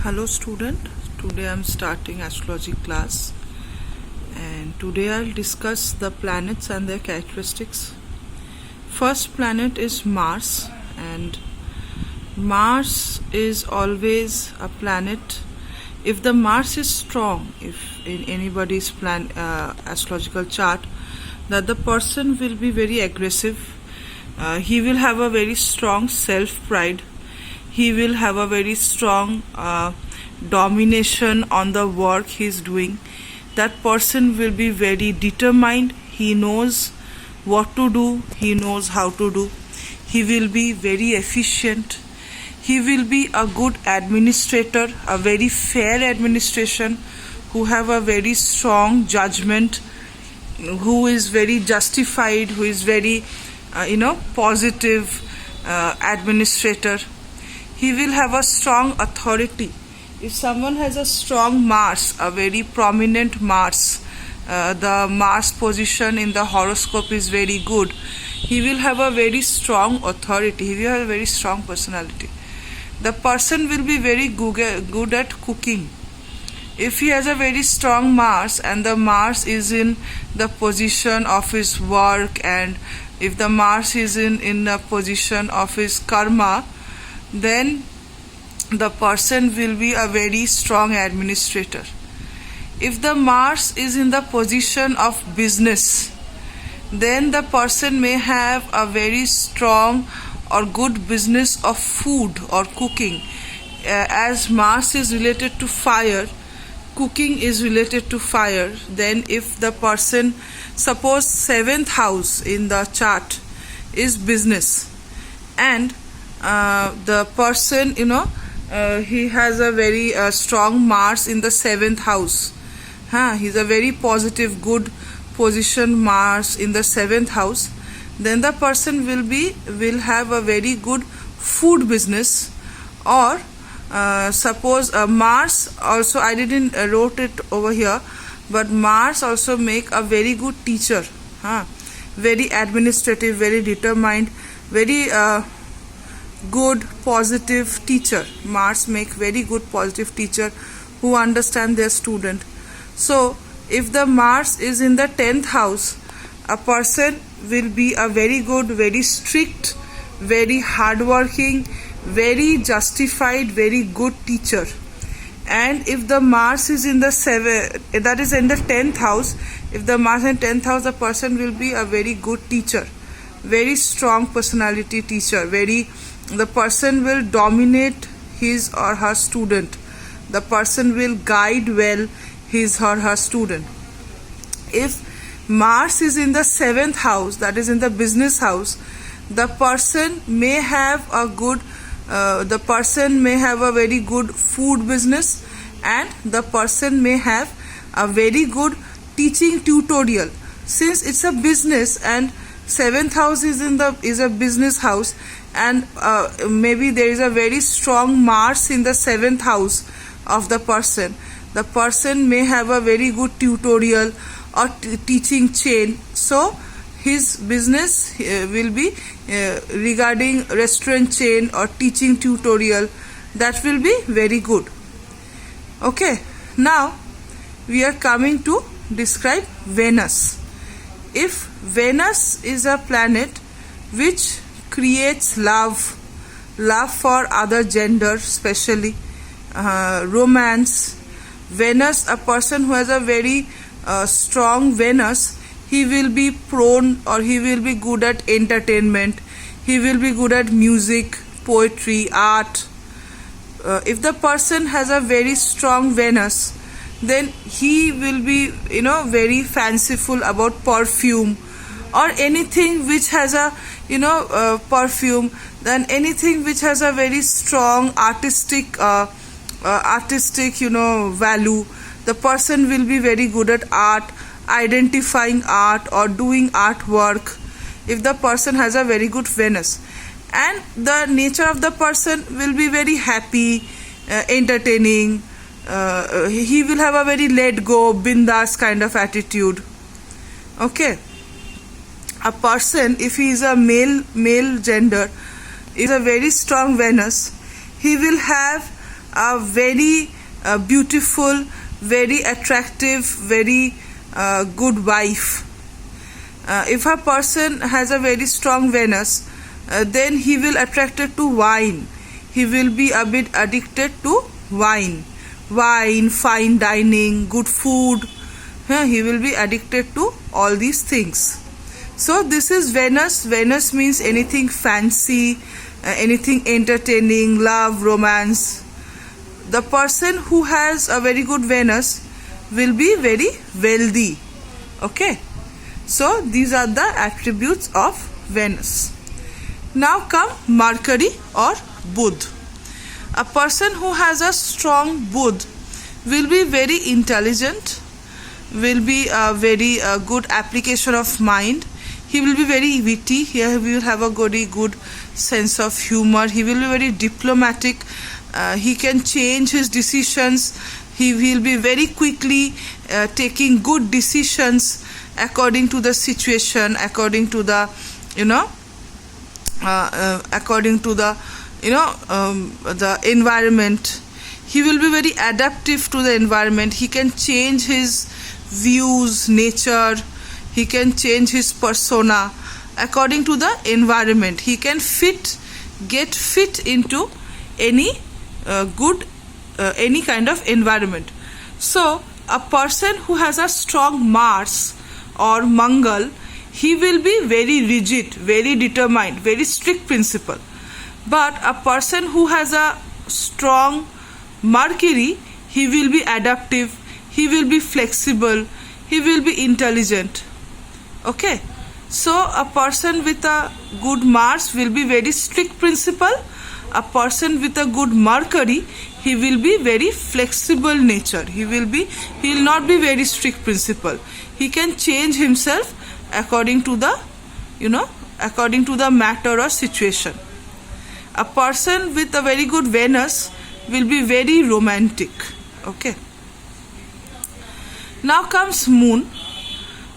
Hello student, today I am starting astrology class and today I'll discuss the planets and their characteristics. First planet is Mars, and Mars is always a planet. If the Mars is strong, if in anybody's astrological chart, that the person will be very aggressive, he will have a very strong self-pride, he will have a very strong domination on the work he is doing. That person will be very determined, he knows what to do, he knows how to do, he will be very efficient, he will be a good administrator, a very fair administration, who have a very strong judgment, who is very justified, who is very positive administrator. He will have a strong authority. If someone has a strong Mars, a very prominent Mars, the Mars position in the horoscope is very good, he will have a very strong authority, he will have a very strong personality. The person will be very good at cooking. If he has a very strong Mars and the Mars is in the position of his work, and if the Mars is in the position of his karma, then the person will be a very strong administrator. If the Mars is in the position of business, then the person may have a very strong or good business of food or cooking. As Mars is related to fire, cooking is related to fire, then if the person, suppose 7th house in the chart is business, and the person he has a very strong Mars in the 7th house, he's a very positive good position Mars in the 7th house, then the person will have a very good food business. Or suppose Mars also, I didn't wrote it over here, but Mars also make a very good teacher, very administrative, very determined, very good positive teacher. Mars make very good positive teacher who understand their student. So if the Mars is in the 10th house, a person will be a very good, very strict, very hardworking, very justified, very good teacher. And if the Mars is in the 10th house, if the Mars in 10th house, the person will be a very good teacher, very strong personality teacher, the person will dominate his or her student, the person will guide well his or her student. If Mars is in the 7th house, that is in the business house, the person may have a very good food business, and the person may have a very good teaching tutorial. Since it's a business and 7th house is a business house, and maybe there is a very strong Mars in the 7th house of the person may have a very good tutorial or teaching chain. So his business will be regarding restaurant chain or teaching tutorial, that will be very good. Okay, now we are coming to describe Venus. If Venus is a planet which creates love for other gender, especially romance, Venus, a person who has a very strong Venus, he will be prone, or he will be good at entertainment, he will be good at music, poetry, art. If the person has a very strong Venus, then he will be very fanciful about perfume or anything which has a perfume, then anything which has a very strong artistic value. The person will be very good at art, identifying art or doing artwork, if the person has a very good Venus. And the nature of the person will be very happy, entertaining, he will have a very let go, bindas kind of attitude. Okay, a person, if he is a male gender, is a very strong Venus, he will have a very beautiful, very attractive, very good wife. If a person has a very strong Venus, then he will attracted to wine. He will be a bit addicted to wine, fine dining, good food. He will be addicted to all these things. So this is Venus. Venus means anything fancy, anything entertaining, love, romance. The person who has a very good Venus will be very wealthy. Okay. So these are the attributes of Venus. Now come Mercury or Budh. A person who has a strong Budh will be very intelligent, will be a very good application of mind. He will be very witty. He will have a very good sense of humor. He will be very diplomatic. He can change his decisions. He will be very quickly taking good decisions according to the situation, according to the the environment. He will be very adaptive to the environment. He can change his views, nature. He can change his persona according to the environment. He can get fit into any any kind of environment. So a person who has a strong Mars or Mangal, he will be very rigid, very determined, very strict principle. But a person who has a strong Mercury, he will be adaptive, he will be flexible, he will be intelligent. Okay. So a person with a good Mars will be very strict principle. A person with a good Mercury, he will be very flexible nature. He will not be very strict principle. He can change himself according to the matter or situation. A person with a very good Venus will be very romantic. Okay. Now comes Moon.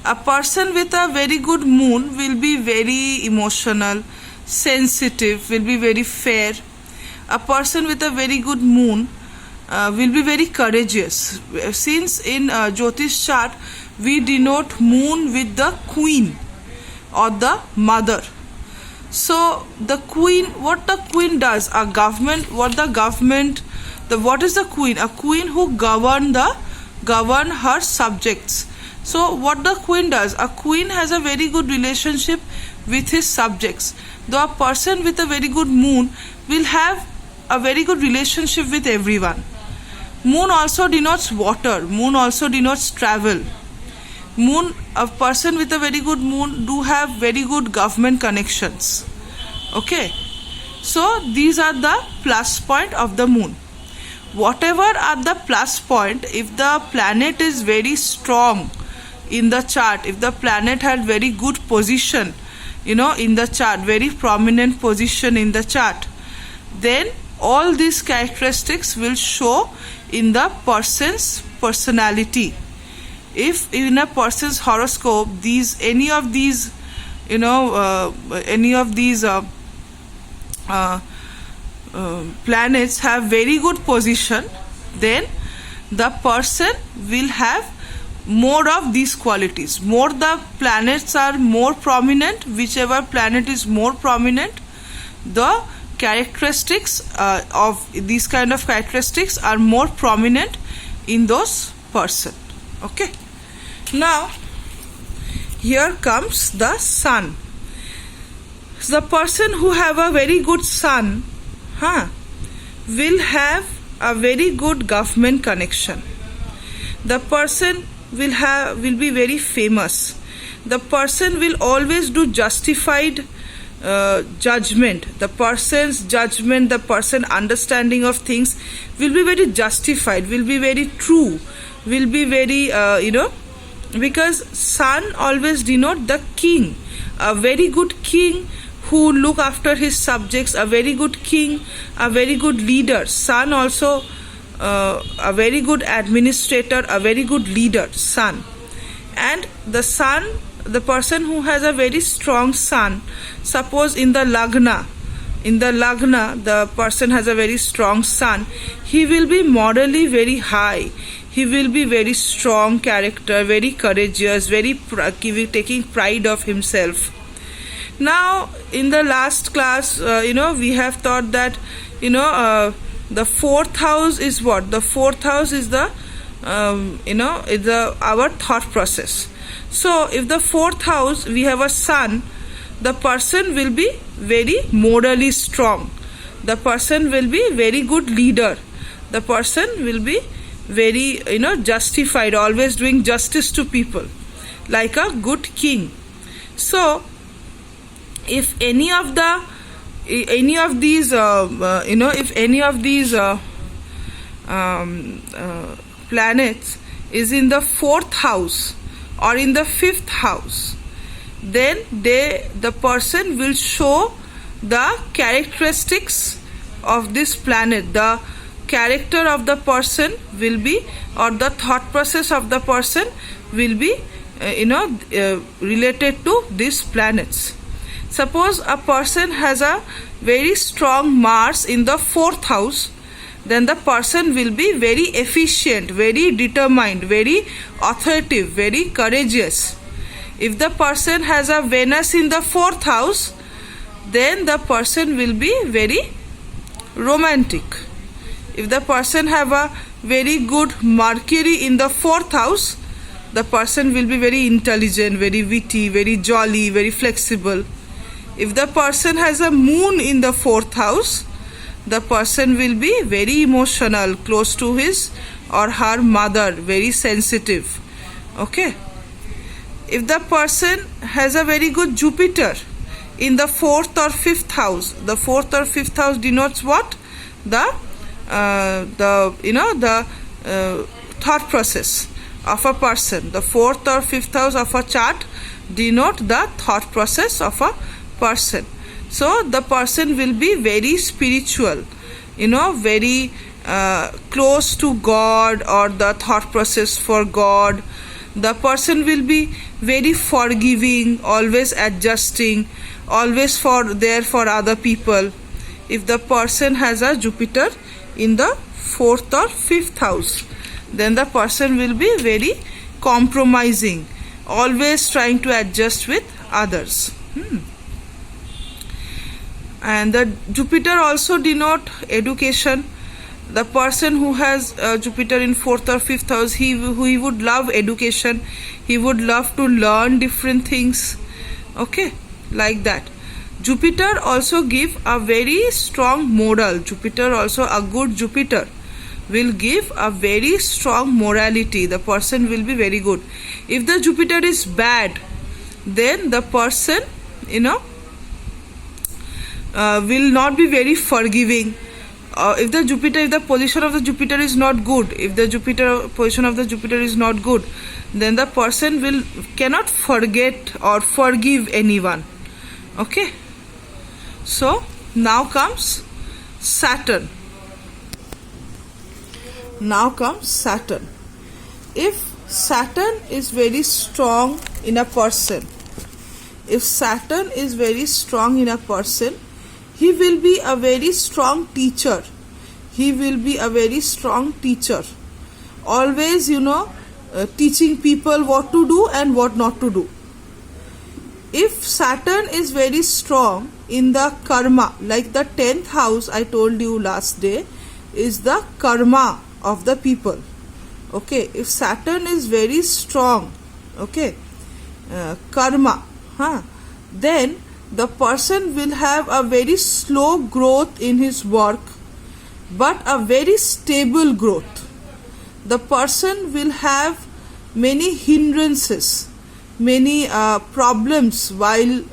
A person with a very good Moon will be very emotional, sensitive, will be very fair. A person with a very good Moon will be very courageous. Since in Jyotish chart we denote Moon with the Queen or the Mother. So the Queen, what the Queen does, a government, what is the Queen? A Queen who govern her subjects. So what the Queen does, a Queen has a very good relationship with his subjects. Though a person with a very good Moon will have a very good relationship with everyone. Moon also denotes water. Moon also denotes travel. Moon, a person with a very good Moon do have very good government connections. Okay. So these are the plus point of the Moon. Whatever are the plus point, if the planet is very strong in the chart, if the planet had very good position, in the chart, very prominent position in the chart, then all these characteristics will show in the person's personality. If in a person's horoscope any of these planets have very good position, then the person will have more of these qualities. More the planets are more prominent, whichever planet is more prominent, the characteristics of these kind of characteristics are more prominent in those person. Okay. Now here comes the Sun. The person who have a very good Sun will have a very good government connection. The person will be very famous. The person will always do justified judgment. The person's judgment, the person understanding of things will be very justified, will be very true, will be very because Sun always denote the king, a very good king who look after his subjects, a very good king, a very good leader. Sun also a very good administrator, a very good leader, Sun. And the Sun, the person who has a very strong Sun, suppose in the Lagna, in the Lagna, the person has a very strong sun, he will be morally very high. He will be very strong character, very courageous, taking pride of himself. Now, in the last class, we have thought that, the fourth house is what? The fourth house is the, our thought process. So, if the fourth house, we have a sun, the person will be very morally strong. The person will be very good leader. The person will be very, justified, always doing justice to people, like a good king. So, if any of these planets is in the fourth house or in the fifth house, then the person will show the characteristics of this planet. The character of the person will be, or the thought process of the person will be, related to these planets. Suppose a person has a very strong Mars in the fourth house, then the person will be very efficient, very determined, very authoritative, very courageous. If the person has a Venus in the fourth house, then the person will be very romantic. If the person have a very good Mercury in the fourth house, the person will be very intelligent, very witty, very jolly, very flexible. If the person has a moon in the fourth house, the person will be very emotional, close to his or her mother, very sensitive. Okay. If the person has a very good Jupiter in the fourth or fifth house, the fourth or fifth house denotes what? The thought process of a person. The fourth or fifth house of a chart denote the thought process of a person. So the person will be very spiritual, very close to God, or the thought process for God. The person will be very forgiving, always adjusting, always there for other people. If the person has a Jupiter in the fourth or fifth house, then the person will be very compromising, always trying to adjust with others. And the Jupiter also denote education. The person who has Jupiter in fourth or fifth house, he would love education. He would love to learn different things. Okay, like that. Jupiter also give a very strong moral. Jupiter also, a good Jupiter will give a very strong morality. The person will be very good. If the Jupiter is bad, then the person, will not be very forgiving. If the position of the Jupiter is not good, if the position of the Jupiter is not good, then the person cannot forget or forgive anyone. Okay. So now comes Saturn. If Saturn is very strong in a person, he will be a very strong teacher. Always, teaching people what to do and what not to do. If Saturn is very strong in the karma, like the 10th house I told you last day, is the karma of the people. Okay, if Saturn is very strong, karma, then the person will have a very slow growth in his work, but a very stable growth. The person will have many hindrances, many problems while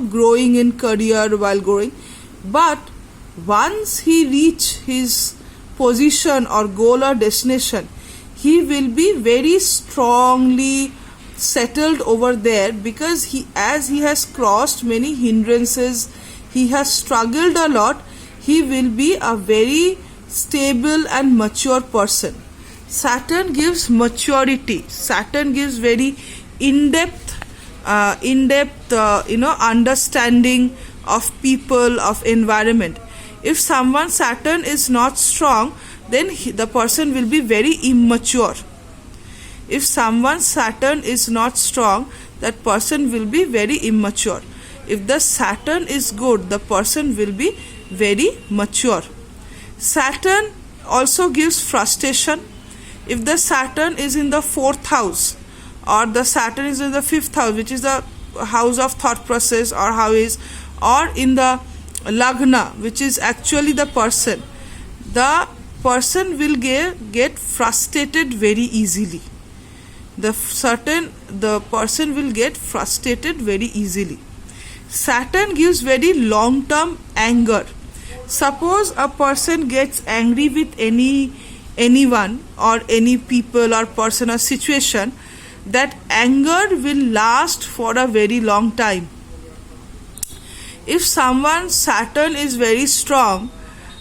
growing in career, but once he reach his position or goal or destination, he will be very strongly settled over there, because as he has crossed many hindrances, he has struggled a lot, he will be a very stable and mature person. Saturn gives maturity. Saturn gives very in-depth understanding of people, of environment. If someone's Saturn is not strong, then the person will be very immature. If someone's Saturn is not strong, that person will be very immature. If the Saturn is good, the person will be very mature. Saturn also gives frustration. If the Saturn is in the 4th house, or the Saturn is in the 5th house, which is the house of thought process, or in the Lagna, which is actually the person will get frustrated very easily. The person will get frustrated very easily. Saturn gives very long-term anger. Suppose a person gets angry with anyone or any people or person or situation, that anger will last for a very long time. If someone's Saturn is very strong,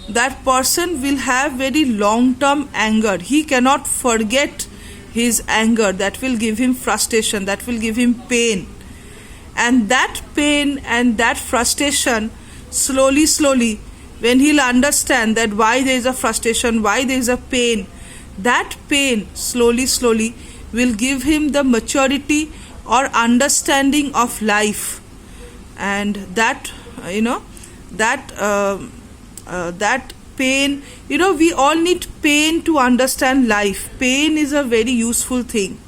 that person will have very long-term anger. He cannot forget his anger. That will give him frustration, that will give him pain. And that pain and that frustration, slowly, when he'll understand that why there is a frustration, why there is a pain, that pain slowly will give him the maturity or understanding of life. And that pain, we all need pain to understand life. Pain is a very useful thing.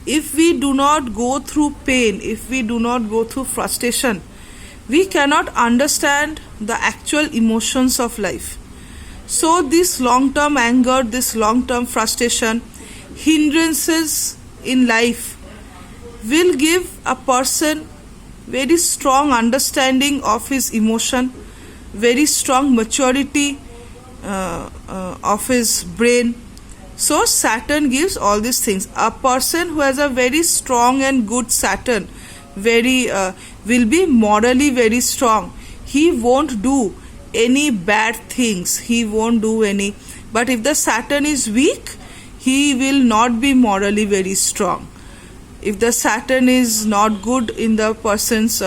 If we do not go through pain, if we do not go through frustration, we cannot understand the actual emotions of life. So this long-term anger, this long-term frustration, hindrances in life will give a person very strong understanding of his emotion, very strong maturity of his brain. So Saturn gives all these things. A person who has a very strong and good Saturn will be morally very strong. He won't do any bad things. He won't do any. But if the Saturn is weak, he will not be morally very strong. If the Saturn is not good in the person's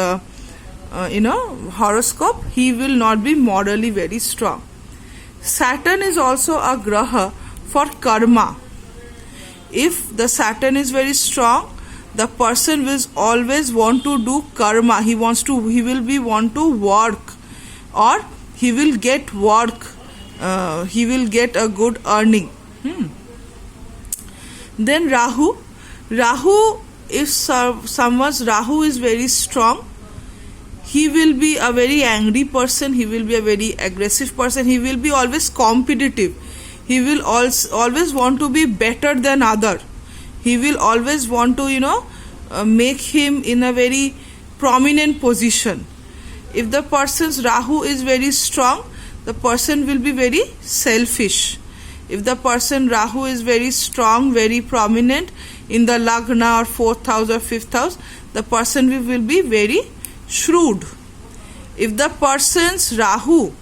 horoscope, he will not be morally very strong. Saturn is also a graha for karma. If the Saturn is very strong, the person will always want to do karma. He will want to work, or he will get work. He will get a good earning. Then Rahu, if someone's Rahu is very strong, he will be a very angry person. He will be a very aggressive person. He will be always competitive. He will always want to be better than other. He will always want to make him in a very prominent position. If the person's Rahu is very strong, the person will be very selfish. If the person Rahu is very strong, very prominent in the Lagna or 4th house or 5th house, the person will be very shrewd. If the person's Rahu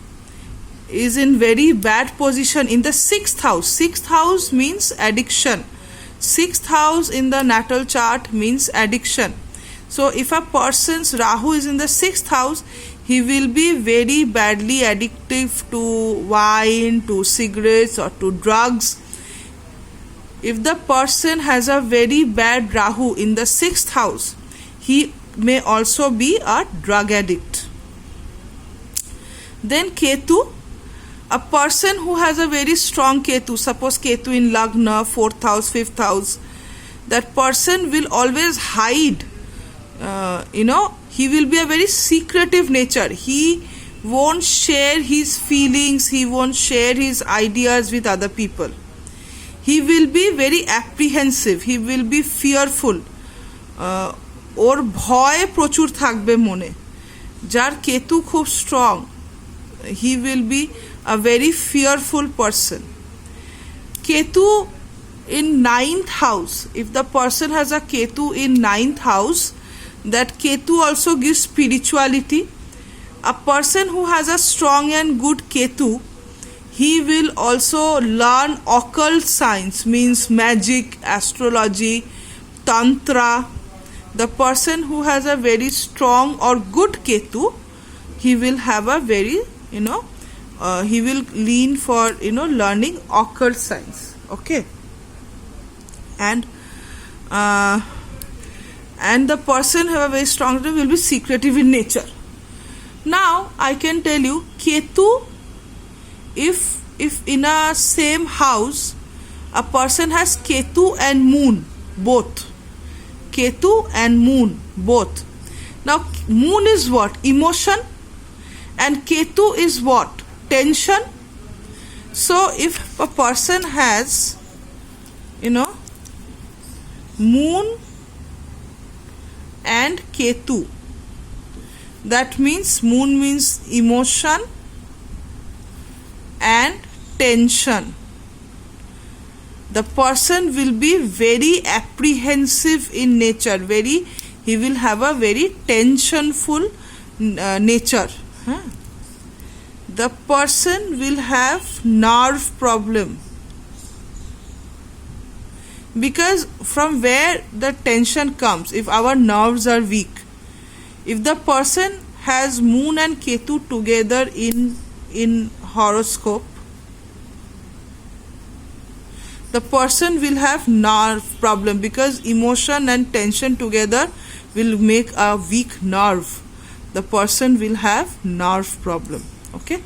is in very bad position in the 6th house means addiction. 6th house in the natal chart means addiction. So if a person's Rahu is in the 6th house, he will be very badly addictive to wine, to cigarettes, or to drugs. If the person has a very bad Rahu in the 6th house, he may also be a drug addict. Then Ketu, a person who has a very strong Ketu, suppose Ketu in Lagna, 4th house, 5th house, that person will always hide. He will be a very secretive nature. He won't share his feelings, he won't share his ideas with other people. He will be very apprehensive, he will be fearful. ওর ভয় প্রচুর থাকবে মনে। যার কেতু খুব strong, he will be a very fearful person. Ketu in 9th house, if the person has a Ketu in 9th house, that Ketu also gives spirituality. A person who has a strong and good Ketu, he will also learn occult science, means magic, astrology, tantra. The person who has a very strong or good Ketu, he will have a very, he will lean for, learning occult science. Okay. And the person who have a very strong will be secretive in nature. Now I can tell you, Ketu, if in a same house a person has Ketu and Moon both, Ketu and Moon both. Now Moon is what? Emotion, and Ketu is what? Tension. So if a person has, Moon and Ketu, that means Moon means emotion and tension. The person will be very apprehensive in nature, he will have a very tensionful nature. The person will have nerve problem, because from where the tension comes, if our nerves are weak, if the person has Moon and Ketu together in horoscope, the person will have nerve problem, because emotion and tension together will make a weak nerve. The person will have nerve problem. Okay.